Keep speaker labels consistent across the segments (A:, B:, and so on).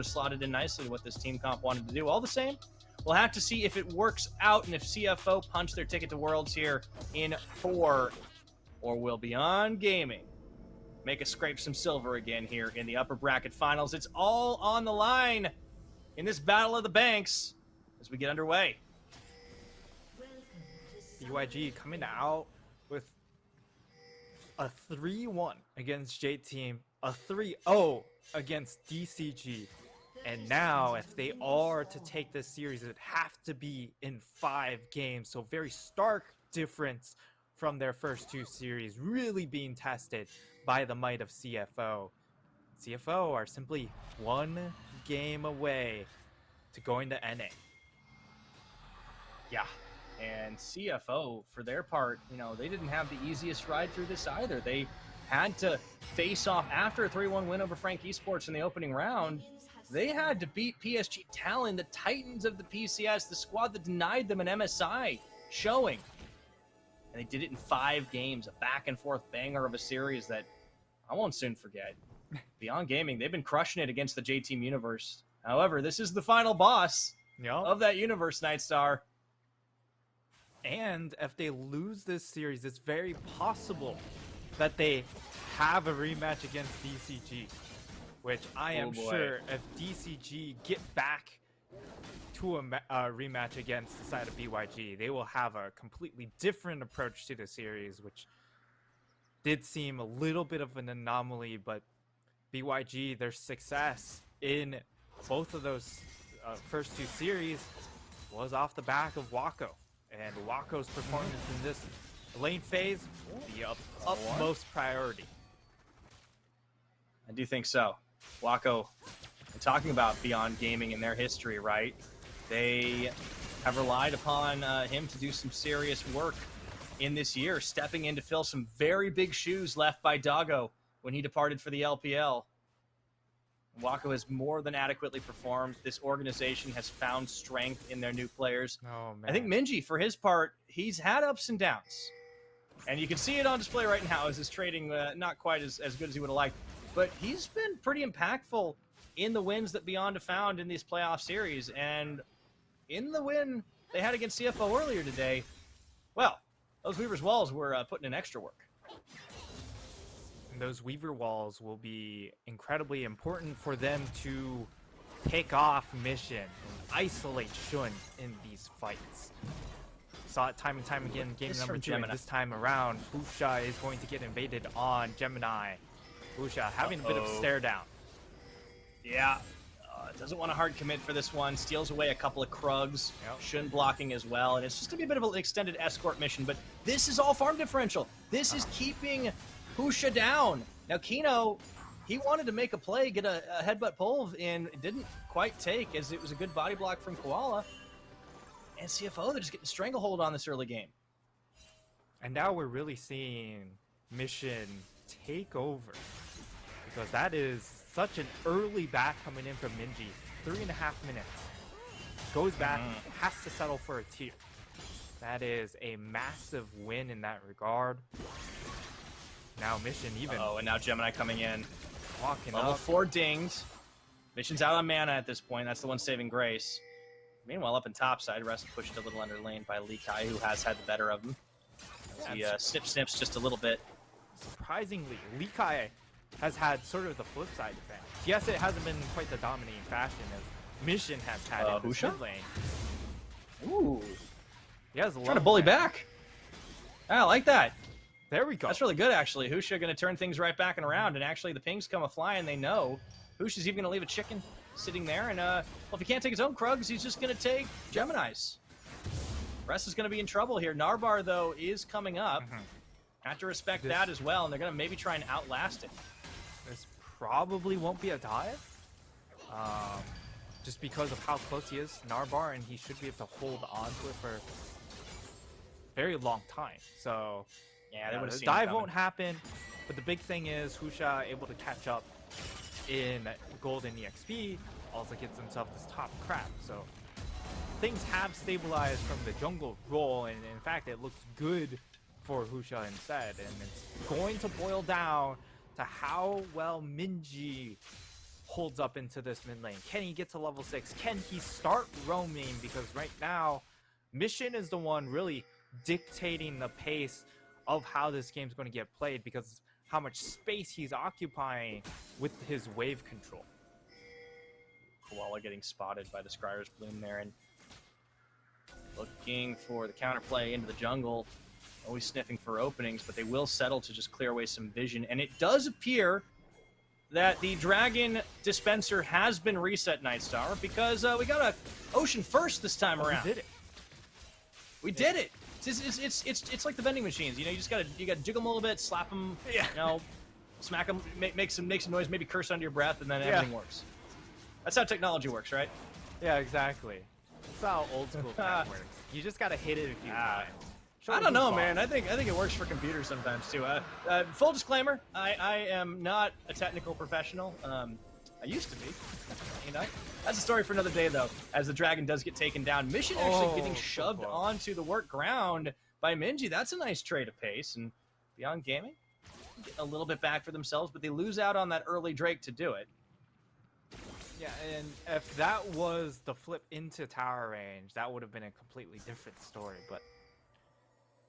A: slotted in nicely to what this team comp wanted to do. All the same, we'll have to see if it works out and if CFO punch their ticket to Worlds here in 4, or will Beyond Gaming make us scrape some silver again here in the upper bracket finals. It's all on the line in this battle of the banks as we get underway.
B: BYG coming out with a 3-1 against J-Team, a 3-0 against DCG, and now if they are to take this series, it would have to be in 5 games. So very stark difference from their first 2 series, really being tested by the might of CFO. CFO are simply 1 game away to going to NA.
A: Yeah. And CFO, for their part, you know, they didn't have the easiest ride through this either. They had to face off after a 3-1 win over Frank Esports in the opening round. They had to beat PSG Talon, the Titans of the PCS, the squad that denied them an MSI showing. And they did it in 5 games, a back-and-forth banger of a series that I won't soon forget. Beyond Gaming, they've been crushing it against the J-Team universe. However, this is the final boss of that universe, Nightstar.
B: And if they lose this series, it's very possible that they have a rematch against DCG, which I am sure if DCG get back to a rematch against the side of BYG, they will have a completely different approach to the series, which did seem a little bit of an anomaly, but BYG, their success in both of those first 2 series was off the back of Wako. And Wako's performance in this lane phase will be utmost priority.
A: I do think so. Wako, talking about Beyond Gaming and their history, right? They have relied upon him to do some serious work in this year, stepping in to fill some very big shoes left by Doggo when he departed for the LPL. Wako has more than adequately performed. This organization has found strength in their new players.
B: Oh, man.
A: I think Minji, for his part, he's had ups and downs. And you can see it on display right now as his trading not quite as good as he would have liked. But he's been pretty impactful in the wins that Beyond have found in these playoff series. And in the win they had against CFO earlier today, well, those Weaver's Walls were putting in extra work.
B: Those Weaver Walls will be incredibly important for them to pick off Mission and isolate Shun in these fights. Saw it time and time again in game number 2, and this time around, Husha is going to get invaded on Gemini. Husha having a bit of a stare down.
A: Yeah, doesn't want a hard commit for this one. Steals away a couple of Krugs. Shun blocking as well, and it's just going to be a bit of an extended escort mission, but this is all farm differential. This is keeping Husha down. Now Kino, he wanted to make a play, get a headbutt pull, and it didn't quite take, as it was a good body block from Koala. And CFO, they're just getting stranglehold on this early game.
B: And now we're really seeing Mission take over, because that is such an early back coming in from Minji. 3.5 minutes. Goes back, has to settle for a tier. That is a massive win in that regard. Now Mission even.
A: Oh, and now Gemini coming in.
B: Walking
A: Level
B: up.
A: 4 dinged. Mission's out on mana at this point. That's the one saving grace. Meanwhile, up in topside, Rest pushed a little under lane by Lee Kai, who has had the better of him. He snips just a little bit.
B: Surprisingly, Lee Kai has had sort of the flip side advantage. Yes, it hasn't been quite the dominating fashion as Mission has had in the mid lane.
A: Ooh.
B: He has
A: trying to bully back. I like that.
B: There we go.
A: That's really good, actually. Husha going to turn things right back and around, and actually the pings come a-flying. They know Husha's even going to leave a chicken sitting there, and well, if he can't take his own Krugs, he's just going to take Gemini's. Rest is going to be in trouble here. Narbar, though, is coming up. Have to respect that as well, and they're going to maybe try and outlast it.
B: This probably won't be a dive, just because of how close he is, Narbar, and he should be able to hold on to it for a very long time. So yeah, the dive won't happen, but the big thing is Husha able to catch up in Golden EXP, also gets himself this top crap. So things have stabilized from the jungle role, and in fact it looks good for Husha instead, and it's going to boil down to how well Minji holds up into this mid lane? Can he get to level 6? Can he start roaming? Because right now, Mission is the one really dictating the pace of how this game's going to get played because how much space he's occupying with his wave control.
A: Koala getting spotted by the Scryer's Bloom there and looking for the counterplay into the jungle. Always sniffing for openings, but they will settle to just clear away some vision. And it does appear that the Dragon Dispenser has been reset, Nightstar, because we got a Ocean first this time around.
B: We did it.
A: We did it. It's like the vending machines. You know, you gotta jiggle them a little bit, slap them,
B: yeah.
A: You know, smack them, make some noise, maybe curse under your breath, and then everything works. That's how technology works, right?
B: Yeah, exactly. That's how old school crap works. You just gotta hit it a few times.
A: I don't know, man. I think it works for computers sometimes too. Full disclaimer: I am not a technical professional. I used to be. You know, that's a story for another day, though. As the Dragon does get taken down, Mission actually getting shoved onto the work ground by Minji. That's a nice trade of pace. And Beyond Gaming getting a little bit back for themselves, but they lose out on that early Drake to do it.
B: Yeah, and if that was the flip into tower range, that would have been a completely different story. But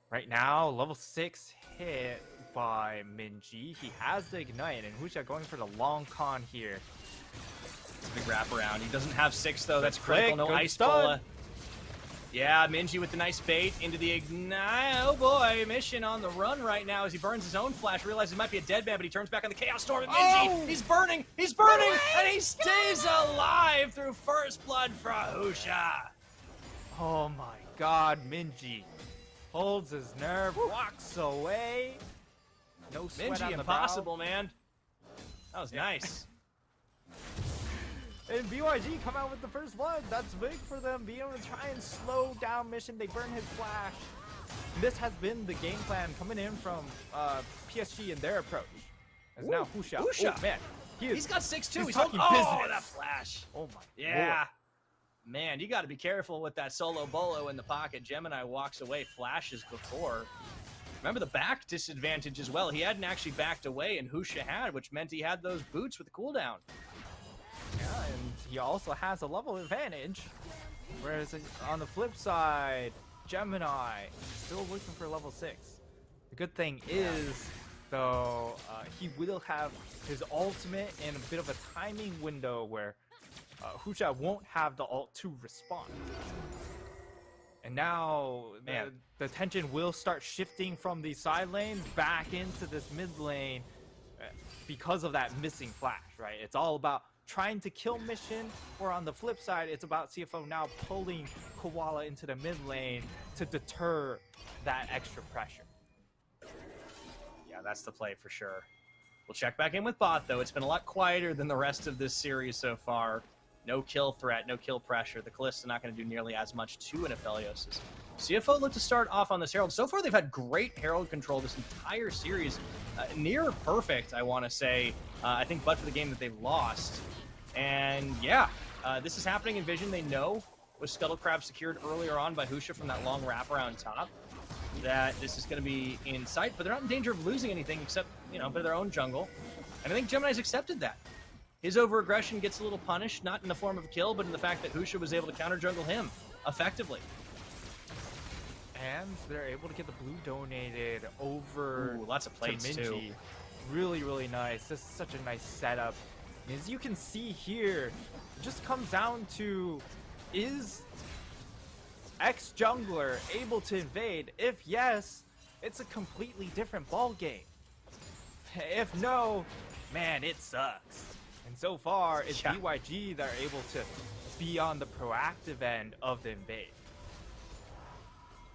B: right now, level 6 hit by Minji. He has the Ignite, and Husha going for the long con here.
A: It's a big wraparound. He doesn't have 6, though. That's critical. No Ice Bola. Yeah, Minji with the nice bait into the Ignite. Oh, boy. Mission on the run right now as he burns his own flash. Realizes it might be a dead man, but he turns back on the Chaos Storm. And Minji, he's burning, and he stays alive through first blood for Husha.
B: Oh, my God. Minji holds his nerve, walks away. No sweat
A: Minji,
B: on the
A: impossible, man. That was nice.
B: And BYG come out with the first blood. That's big for them. Being able to try and slow down Mission. They burn his flash. And this has been the game plan coming in from PSG and their approach. As now Husha. Oh, man. He's got 6 too. He's talking business. That flash.
A: Oh my Lord. Man, you got to be careful with that solo bolo in the pocket. Gemini walks away, flashes before. Remember the back disadvantage as well. He hadn't actually backed away, and Husha had, which meant he had those boots with the cooldown.
B: Yeah, and he also has a level advantage. Whereas on the flip side, Gemini still looking for level 6. The good thing is, though, he will have his ultimate in a bit of a timing window where Husha won't have the ult to respond. And now the tension will start shifting from the side lanes back into this mid lane because of that missing flash, right? It's all about trying to kill Mission, or on the flip side, it's about CFO now pulling Koala into the mid lane to deter that extra pressure.
A: Yeah, that's the play for sure. We'll check back in with bot, though. It's been a lot quieter than the rest of this series so far. No kill threat, no kill pressure. The Kalista not going to do nearly as much to an Aphelios. CFO looked to start off on this Herald. So far, they've had great Herald control this entire series. Near perfect, I want to say. I think but for the game that they've lost. And yeah, this is happening in Vision. They know with Scuttle Crab secured earlier on by Husha from that long wraparound top that this is going to be in sight, but they're not in danger of losing anything except, you know, by their own jungle. And I think Gemini's accepted that. His over-aggression gets a little punished, not in the form of a kill, but in the fact that Husha was able to counter-jungle him effectively.
B: And they're able to get the blue donated over
A: lots of plates
B: to Minji.
A: too.
B: Really, really nice. This is such a nice setup. As you can see here, it just comes down to, is X-Jungler able to invade? If yes, it's a completely different ball game. If no, man, it sucks. And so far, it's BYG that are able to be on the proactive end of the invade.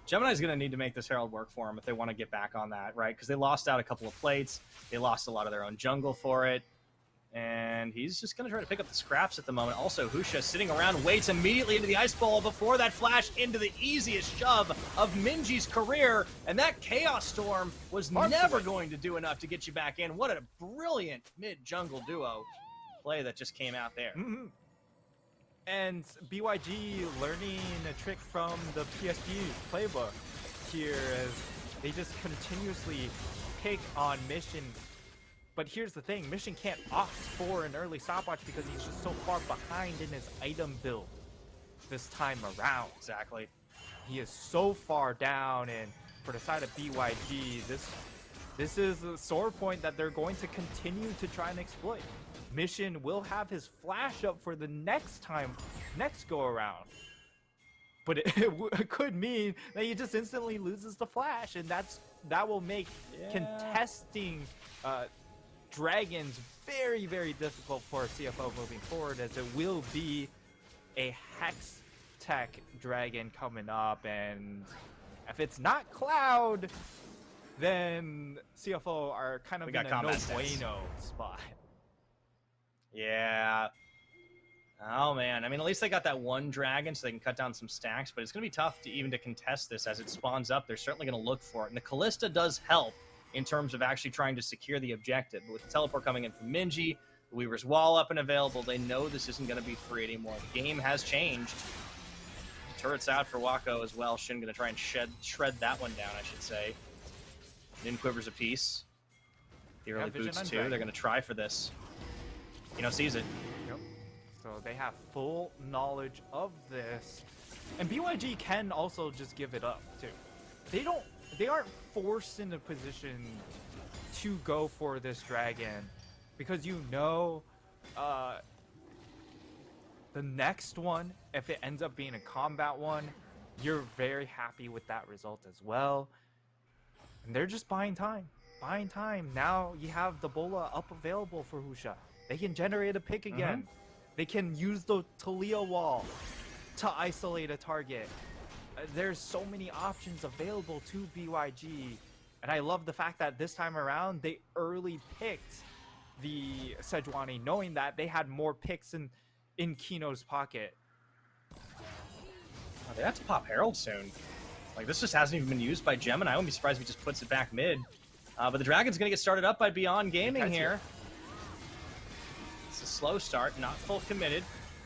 A: Gemini's going to need to make this Herald work for him if they want to get back on that, right? Because they lost out a couple of plates. They lost a lot of their own jungle for it. And he's just going to try to pick up the scraps at the moment. Also, Husha sitting around, waits immediately into the Ice Ball before that flash into the easiest shove of Minji's career. And that Chaos Storm was never going to do enough to get you back in. What a brilliant mid-jungle duo play that just came out there.
B: Mm-hmm. And BYG learning a trick from the PSG playbook here as they just continuously pick on Mission But here's the thing, Mission can't opt for an early stopwatch because he's just so far behind in his item build this time around.
A: Exactly.
B: He is so far down, and for the side of BYG, this is a sore point that they're going to continue to try and exploit. Mission will have his flash up for the next go around. But it could mean that he just instantly loses the flash, and that will make contesting dragons very, very difficult for CFO moving forward, as it will be a Hex Tech dragon coming up, and if it's not Cloud, then CFO are kind of in a no bueno spot.
A: Yeah. Oh man, I mean, at least they got that one dragon so they can cut down some stacks, but it's going to be tough to even contest this as it spawns up. They're certainly going to look for it, and the Callista does help in terms of actually trying to secure the objective. But with the teleport coming in from Minji, the Weaver's Wall up and available, they know this isn't going to be free anymore. The game has changed. Turret's out for Wako as well. Shin going to try and shred that one down, I should say. Nin quivers a piece. The early boots too. They're going to try for this. Sees it.
B: Yep. So they have full knowledge of this, and BYG can also just give it up too. They aren't forced in a position to go for this dragon, because the next one, if it ends up being a combat one, you're very happy with that result as well. And they're just buying time. Now you have the Bola up available for Husha. They can generate a pick again. They can use the Talia wall to isolate a target. There's so many options available to BYG. And I love the fact that this time around, they early picked the Sejuani, knowing that they had more picks in Kino's pocket.
A: Oh, they have to pop Herald soon. Like, this just hasn't even been used by Gemini. I wouldn't be surprised if he just puts it back mid. But the Dragon's going to get started up by Beyond Gaming here. It's a slow start, not full committed.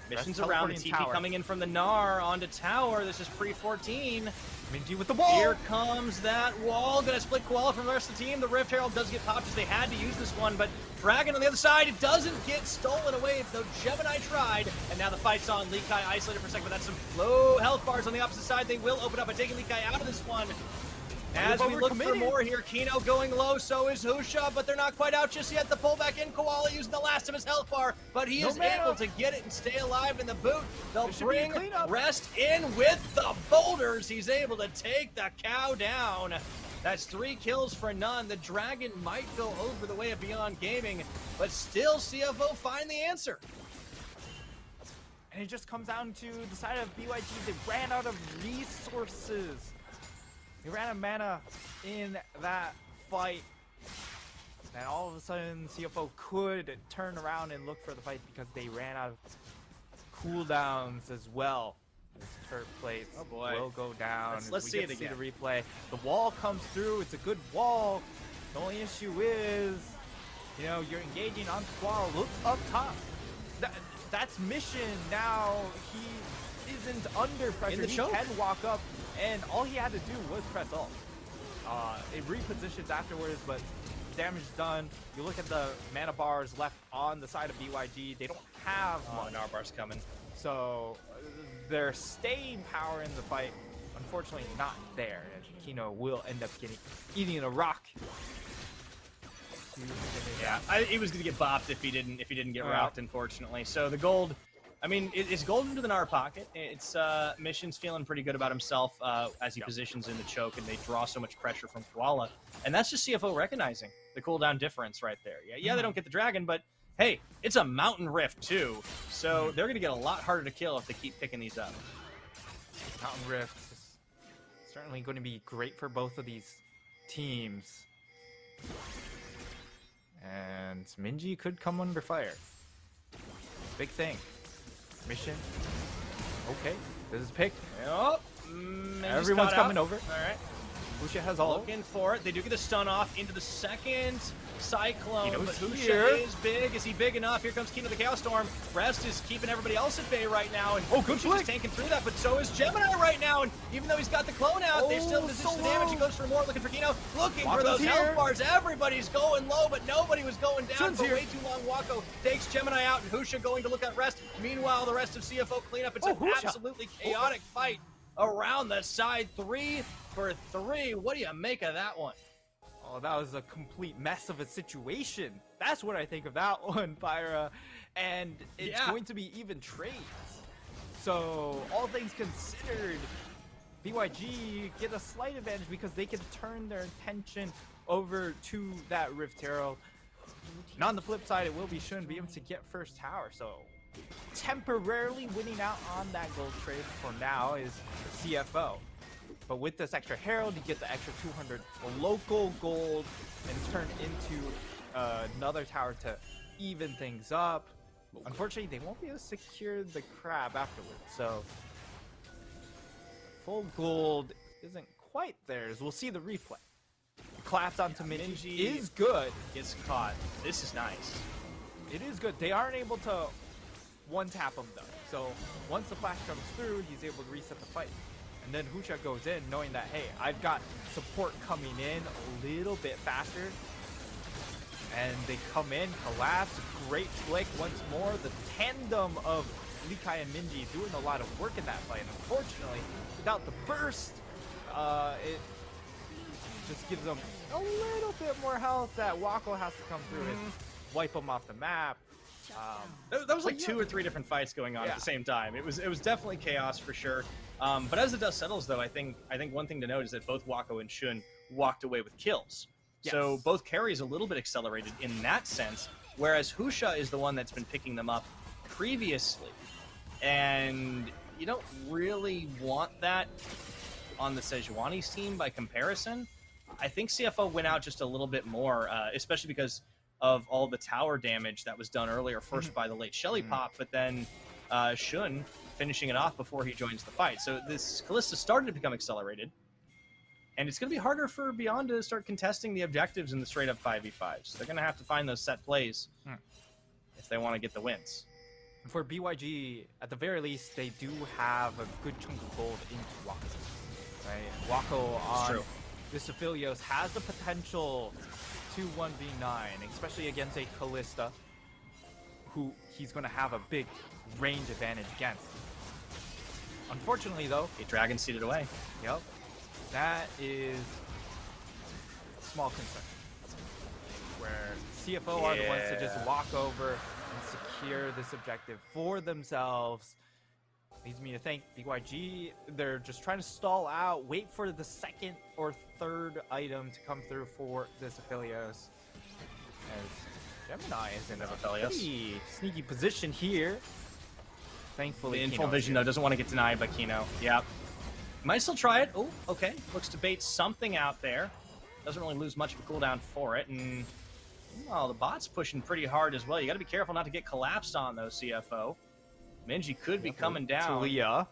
A: Mission's around, the TP coming in from the Gnar onto tower. This is pre-14.
B: Minji with the wall.
A: Here comes that wall. Gonna split Koala from the rest of the team. The Rift Herald does get popped as they had to use this one, but Dragon on the other side, it doesn't get stolen away, though Gemini tried. And now the fight's on. Lee Kai isolated for a second, but that's some low health bars on the opposite side. They will open up by taking Lee Kai out of this one. As we look for more here, Kino going low, so is Husha, but they're not quite out just yet. The pullback in, Koala using the last of his health bar, but he is able to get it and stay alive in the boot. They'll bring Rest in with the boulders. He's able to take the cow down. That's 3 kills for none. The Dragon might go over the way of Beyond Gaming, but still CFO find the answer.
B: And it just comes down to the side of BYG. They ran out of resources. He ran out of mana in that fight. And all of a sudden, CFO could turn around and look for the fight because they ran out of cooldowns as well. This turret plate will go down.
A: Let's see it again.
B: The replay. The wall comes through. It's a good wall. The only issue is, you're engaging on Squall. Look up top. That's Mission. Now he isn't under pressure. He can walk up. And all he had to do was press alt. It repositions afterwards, but damage is done. You look at the mana bars left on the side of BYG. They don't have much.
A: Mana bars coming.
B: So their staying power in the fight, unfortunately, not there. And Kino will end up eating a rock.
A: Yeah, he was going to get bopped if he didn't get rocked, unfortunately. So the gold. I mean, it's gold into the Gnar pocket. It's Mission's feeling pretty good about himself as he positions in the choke, and they draw so much pressure from Koala. And that's just CFO recognizing the cooldown difference right there. Yeah, they don't get the Dragon, but hey, it's a Mountain Rift too. So they're going to get a lot harder to kill if they keep picking these up.
B: Mountain Rift is certainly going to be great for both of these teams. And Minji could come under fire. Big thing. Mission. Okay, this is picked.
A: Yep.
B: Everyone's coming over.
A: All right.
B: Husha has all.
A: Looking for it. They do get a stun off into the second Cyclone, but Husha
B: here.
A: is big. Is he big enough? Here comes Kino the Chaos Storm. Rest is keeping everybody else at bay right now, and
B: good
A: Husha is taking through that, but so is Gemini right now, and even though he's got the clone out, they still resist the damage. He goes for more, looking for Kino, looking for those health bars. Everybody's going low, but nobody was going down for way too long. Wako takes Gemini out, and Husha going to look at Rest. Meanwhile, the rest of CFO cleanup. It's an absolutely chaotic fight around the side. 3 for 3. What do you make of that one?
B: Oh, that was a complete mess of a situation. That's what I think of that one, Pyra. And it's going to be even trades. So, all things considered, BYG get a slight advantage because they can turn their attention over to that Rift Herald. And on the flip side, it will be Shun be able to get first tower. So, temporarily winning out on that gold trade for now is CFO. But with this extra Herald, you get the extra 200 local gold and turn into another tower to even things up. Unfortunately, they won't be able to secure the crab afterwards. So full gold isn't quite theirs. We'll see the replay. Collapse onto Minji is good.
A: Gets caught. This is nice.
B: It is good. They aren't able to one-tap him though. So once the flash comes through, he's able to reset the fight. And then Husha goes in knowing that, hey, I've got support coming in a little bit faster. And they come in, collapse, great flick once more. The tandem of Likai and Minji doing a lot of work in that fight. Unfortunately, without the burst, it just gives them a little bit more health that Wako has to come through and wipe them off the map.
A: That was like 2 or 3 different fights going on at the same time. It was definitely chaos for sure. But as the dust settles, though, I think one thing to note is that both Wako and Shun walked away with kills. Yes. So both carries a little bit accelerated in that sense, whereas Husha is the one that's been picking them up previously. And you don't really want that on the Sejuani's team by comparison. I think CFO went out just a little bit more, especially because of all the tower damage that was done earlier, first by the late Shelly pop, but then Shun finishing it off before he joins the fight. So this Kalista started to become accelerated, and it's going to be harder for Beyond to start contesting the objectives in the straight-up 5v5s. They're going to have to find those set plays if they want to get the wins.
B: For BYG, at the very least, they do have a good chunk of gold into Wako. Right? Wako on this Aphelios has the potential to 1v9, especially against a Kalista, who he's going to have a big range advantage against. Unfortunately, though,
A: a dragon seeded away.
B: Yep, that is a small concern. Where CFO are the ones to just walk over and secure this objective for themselves. Leads me to think BYG, they're just trying to stall out, wait for the second or third item to come through for this Aphelios. As Gemini is in a pretty sneaky position here. Thankfully,
A: in full vision, though, doesn't want to get denied by Kino. Yep. Might still try it. Oh, okay. Looks to bait something out there. Doesn't really lose much of a cooldown for it. And, well, the bot's pushing pretty hard as well. You got to be careful not to get collapsed on, though, CFO. Minji could be coming down.
B: Talia.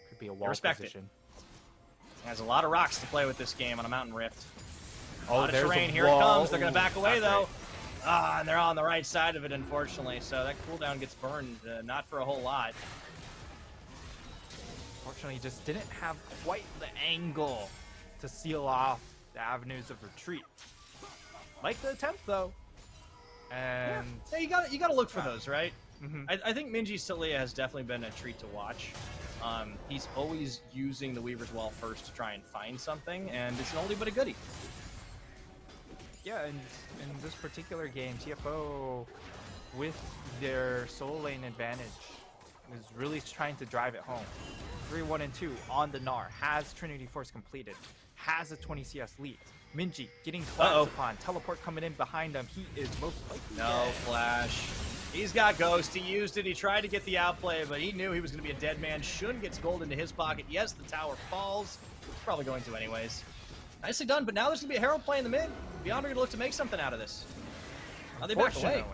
B: Could be a wall position.
A: Has a lot of rocks to play with this game on a mountain rift.
B: Oh,
A: a lot of terrain. Here it comes. They're going to back away, though. And they're on the right side of it, unfortunately. So that cooldown gets burned, not for a whole lot.
B: Fortunately, just didn't have quite the angle to seal off the avenues of retreat. Like the attempt, though. And
A: yeah, you gotta look for those, right? I think Minji Talia has definitely been a treat to watch. He's always using the Weaver's Wall first to try and find something, and it's an oldie but a goodie.
B: Yeah, and in this particular game, TFO, with their solo lane advantage, is really trying to drive it home. 3-1 and 2 on the Gnar, has Trinity Force completed, has a 20 CS lead. Minji getting collapsed upon, teleport coming in behind him. He is most likely
A: dead. Flash. He's got Ghost. He used it. He tried to get the outplay, but he knew he was going to be a dead man. Shun gets gold into his pocket. Yes, the tower falls. Probably going to anyways. Nicely done, but now there's going to be a Herald play in the mid. Beyond are going to look to make something out of this. Now they back away.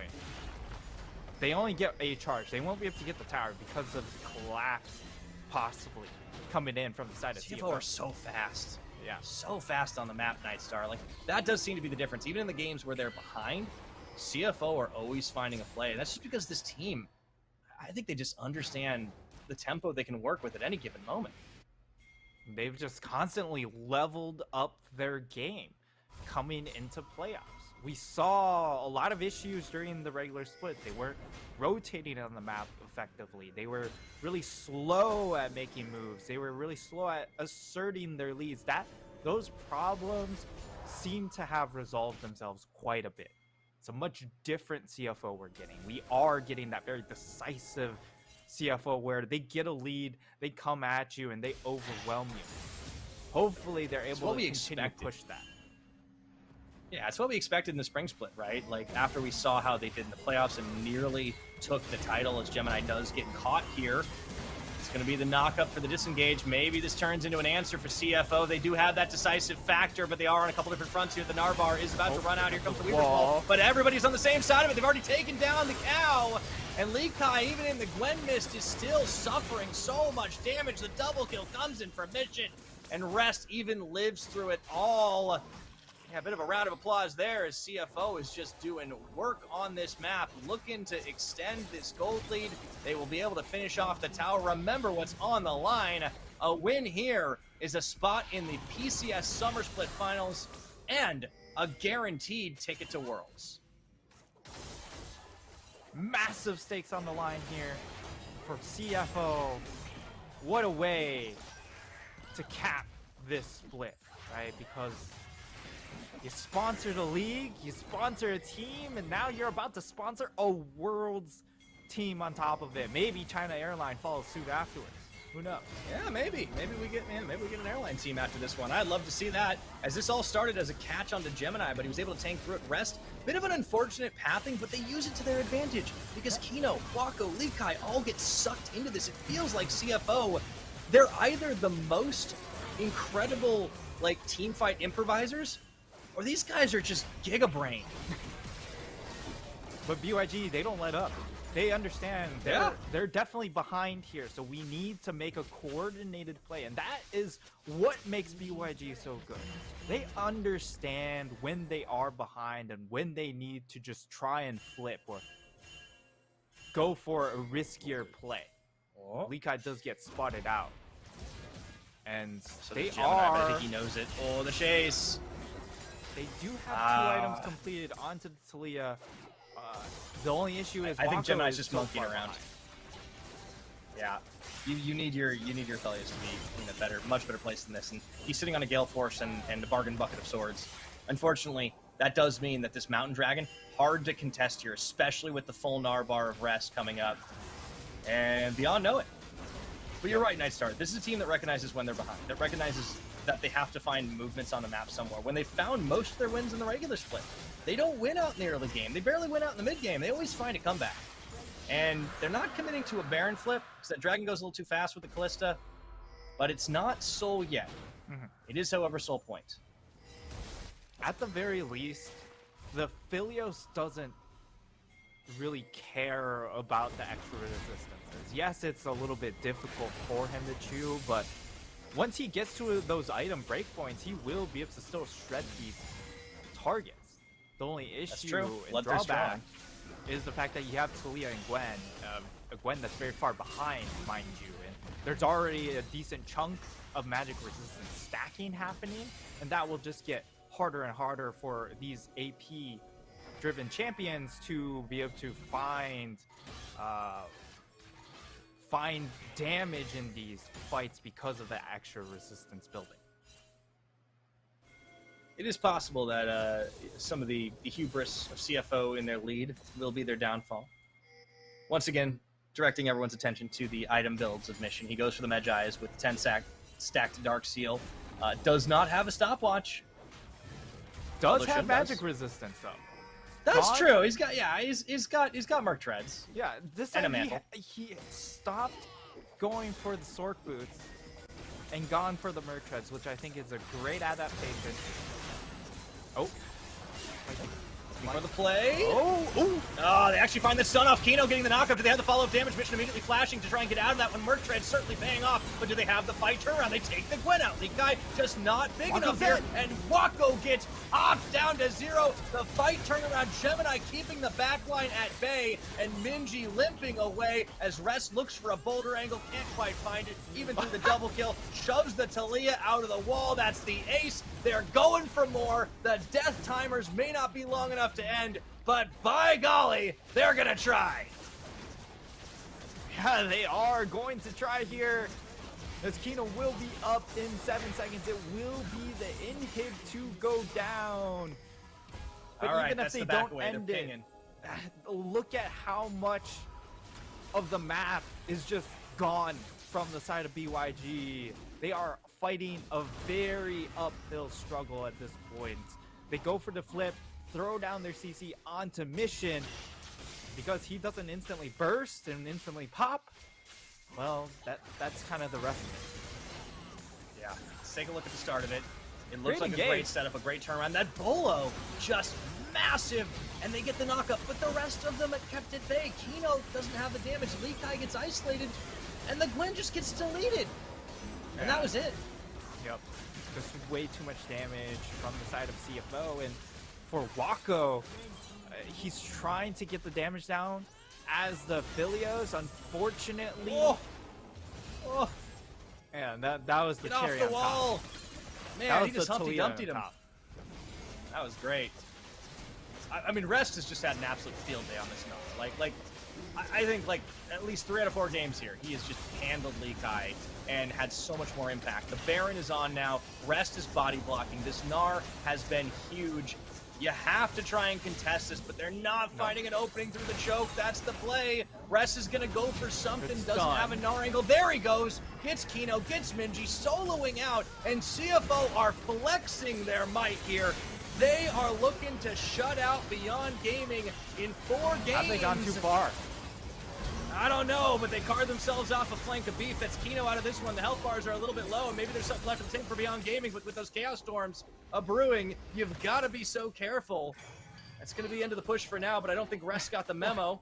B: They only get a charge. They won't be able to get the tower because of the collapse possibly coming in from the side of
A: CFO are so fast.
B: Yeah.
A: So fast on the map, Nightstar. Like, that does seem to be the difference. Even in the games where they're behind, CFO are always finding a play. And that's just because this team, I think they just understand the tempo they can work with at any given moment.
B: They've just constantly leveled up their game coming into playoffs. We saw a lot of issues during the regular split. They weren't rotating on the map effectively. They were really slow at making moves. They were really slow at asserting their leads. Those problems seem to have resolved themselves quite a bit. It's a much different CFO we're getting. We are getting that very decisive CFO where they get a lead, they come at you, and they overwhelm you. Hopefully they're able to continue to push that.
A: Yeah, it's what we expected in the spring split, right? Like, after we saw how they did in the playoffs and nearly took the title, as Gemini does get caught here. It's going to be the knock-up for the disengage. Maybe this turns into an answer for CFO. They do have that decisive factor, but they are on a couple different fronts here. The Narbar is about to run out. Here comes the Weaver Ball. But everybody's on the same side of it. They've already taken down the cow. And Lee Kai, even in the Gwen Mist, is still suffering so much damage. The double kill comes in from Mission, and Rest even lives through it all. Yeah, a bit of a round of applause there as CFO is just doing work on this map, looking to extend this gold lead. They will be able to finish off the tower. Remember what's on the line. A win here is a spot in the PCS Summer Split Finals and a guaranteed ticket to Worlds.
B: Massive stakes on the line here for CFO. What a way to cap this split, right? Because you sponsored a league, you sponsor a team, and now you're about to sponsor a Worlds team on top of it. Maybe China Airline follows suit afterwards. Who knows?
A: Yeah, maybe we get an airline team after this one. I'd love to see that. As this all started as a catch onto Gemini, but he was able to tank through it. Rest, bit of an unfortunate pathing, but they use it to their advantage because Kino, Wako, Lee Kai all get sucked into this. It feels like CFO, they're either the most incredible like team fight improvisers, or these guys are just gigabrain.
B: But BYG, they don't let up. They understand they're definitely behind here, so we need to make a coordinated play, and that is what makes BYG so good. They understand when they are behind and when they need to just try and flip or go for a riskier play.
A: Oh.
B: Lee Kai does get spotted out, and
A: so
B: they
A: Gemini,
B: are.
A: I think he knows it. Oh, the chase.
B: They do have 2 items completed onto the Talia. The only issue is
A: I think Gemini's just
B: so
A: monkeying around. Yeah, you need your Thelius to be in a much better place than this, and he's sitting on a Gale Force and a bargain bucket of swords. Unfortunately, that does mean that this Mountain Dragon hard to contest here, especially with the full Narbar of Rest coming up, and Beyond know it. But you're right, Nightstar. This is a team that recognizes when they're behind. That recognizes that they have to find movements on the map somewhere. When they found most of their wins in the regular split, they don't win out in the early game. They barely win out in the mid game. They always find a comeback. And they're not committing to a Baron flip, because that Dragon goes a little too fast with the Callista, but it's not Soul yet. It is, however, Soul Point.
B: At the very least, the Philios doesn't really care about the extra resistances. Yes, it's a little bit difficult for him to chew, but once he gets to those item breakpoints, he will be able to still shred these targets. The only issue and drawback is the fact that you have Talia and Gwen, a Gwen that's very far behind, mind you, and there's already a decent chunk of magic resistance stacking happening, and that will just get harder and harder for these AP-driven champions to be able to find damage in these fights because of the extra resistance building.
A: It is possible that some of the hubris of CFO in their lead will be their downfall. Once again, directing everyone's attention to the item builds of Mission. He goes for the Medjai's with 10 stacked Dark Seal. Does not have a stopwatch.
B: Does have magic resistance though.
A: That's true. He's got Merc Treads.
B: Yeah, this time he stopped going for the Sork Boots and gone for the Merc Treads, which I think is a great adaptation. Oh.
A: For the play.
B: Oh,
A: They actually find the stun off. Kino getting the knockup. Do they have the follow-up damage? Mission immediately flashing to try and get out of that one. Merc Tread certainly paying off, but do they have the fight turnaround? They take the Gwen out. League Guy just not big enough here, and Wako gets popped down to 0. The fight turnaround. Gemini keeping the backline at bay, and Minji limping away as Rest looks for a boulder angle. Can't quite find it, even through the double kill. Shoves the Talia out of the wall. That's the ace. They're going for more. The death timers may not be long enough to end, but by golly, they're gonna try.
B: Yeah, they are going to try here. As Kino will be up in 7 seconds. It will be the inhib to go down. But
A: all right,
B: even if they don't end it, look at how much of the map is just gone from the side of BYG. They are fighting a very uphill struggle at this point. They go for the flip, throw down their CC onto Mission. Because he doesn't instantly burst and instantly pop, well, that's kind of the rest of it.
A: Yeah, let's take a look at the start of it. It looks
B: Great
A: like a great setup, a great turnaround. That Bolo, just massive, and they get the knockup, but the rest of them kept at bay. Kino doesn't have the damage. Lee Kai gets isolated, and the Gwen just gets deleted. And that was it.
B: Yep. Just way too much damage from the side of CFO. And for Wako, he's trying to get the damage down as the Philios, unfortunately. And that was the
A: Get
B: cherry
A: off the
B: on
A: wall.
B: top.
A: Man, he just Humpty Dumpty'd him. That was great. I mean, Rest has just had an absolute field day on this note. I think at least 3 out of 4 games here, he has just handled Lee Kai and had so much more impact. The Baron is on now. Rest is body blocking. This Gnar has been huge. You have to try and contest this, but they're not finding an opening through the choke. That's the play. Rest is going to go for something. Doesn't have a Gnar angle. There he goes. Gets Kino, gets Minji, soloing out, and CFO are flexing their might here. They are looking to shut out Beyond Gaming in 4 games.
B: Have they gone too far?
A: I don't know, but they carved themselves off a flank of beef. That's Kino out of this one. The health bars are a little bit low, and maybe there's something left in the tank for Beyond Gaming, but with those Chaos Storms brewing, you've got to be so careful. That's going to be the end of the push for now, but I don't think Rest got the memo.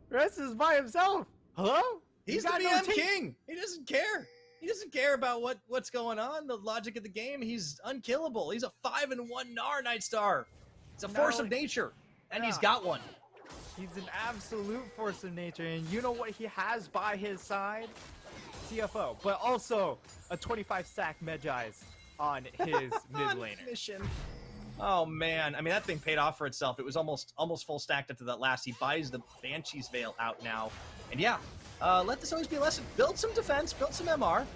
B: Rest is by himself. Hello?
A: He's the BM king. He doesn't care. He doesn't care about what's going on, the logic of the game. He's unkillable. He's a 5-1 Gnar Nightstar. It's a force of nature, and he's got one.
B: He's an absolute force of nature, and you know what he has by his side? CFO, but also a 25-stack Medjai's on his mid laner.
A: Mission. Oh man, I mean that thing paid off for itself. It was almost full stacked up to that last. He buys the Banshee's Veil out now, and yeah, let this always be a lesson. Build some defense, build some MR.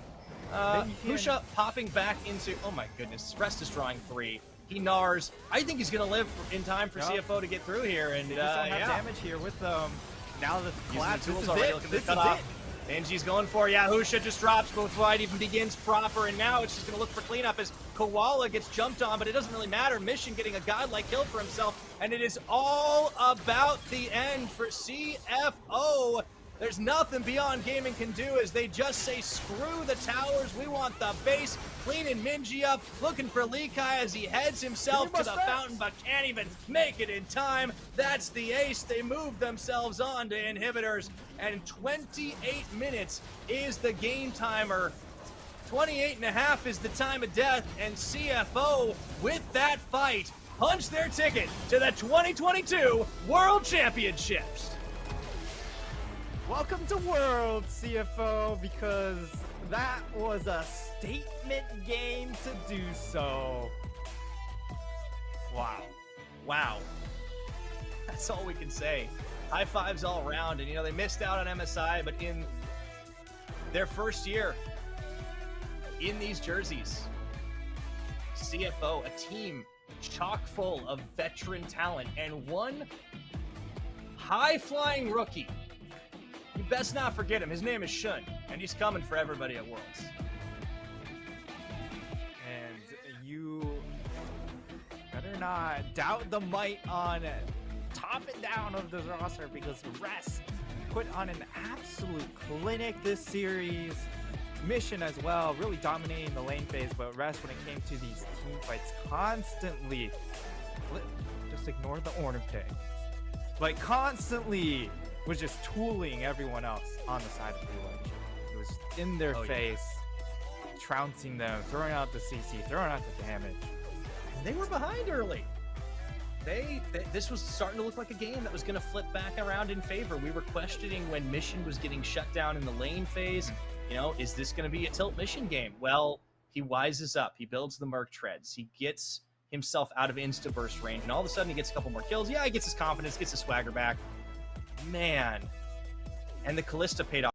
A: Husha popping back into. Oh my goodness, Rest is drawing 3. He Gnars. I think he's going to live in time for CFO to get through here. And
B: they just don't have damage here with now the collapse.
A: Tools already. Look at the cutoff. Benji's going for Husha just drops before it even begins proper, and now it's just going to look for cleanup as Koala gets jumped on, but it doesn't really matter. Mission getting a godlike kill for himself, and it is all about the end for CFO. There's nothing Beyond Gaming can do as they just say, screw the towers, we want the base. Cleaning Minji up, looking for Lee Kai as he heads himself to the fountain, but can't even make it in time. That's the ace. They move themselves on to inhibitors, and 28 minutes is the game timer. 28.5 is the time of death, and CFO, with that fight, punch their ticket to the 2022 World Championships.
B: Welcome to World, CFO, because that was a statement game to do so.
A: Wow. Wow. That's all we can say. High fives all around, and they missed out on MSI, but in their first year in these jerseys, CFO, a team chock full of veteran talent, and one high-flying rookie. You best not forget him. His name is Shun, and he's coming for everybody at Worlds.
B: And you better not doubt the might on top and down of the roster, because Rest put on an absolute clinic this series. Mission as well, really dominating the lane phase, but Rest, when it came to these team fights, constantly just just ignored the Ornate. Like, constantly was just tooling everyone else on the side of Blue Legend. It was in their face, trouncing them, throwing out the CC, throwing out the damage.
A: They were behind early. This was starting to look like a game that was going to flip back around in favor. We were questioning when Mission was getting shut down in the lane phase. You know, is this going to be a tilt Mission game? Well, he wises up. He builds the Merc Treads. He gets himself out of insta-burst range, and all of a sudden he gets a couple more kills. Yeah, he gets his confidence, gets his swagger back. Man. And the Callista paid off.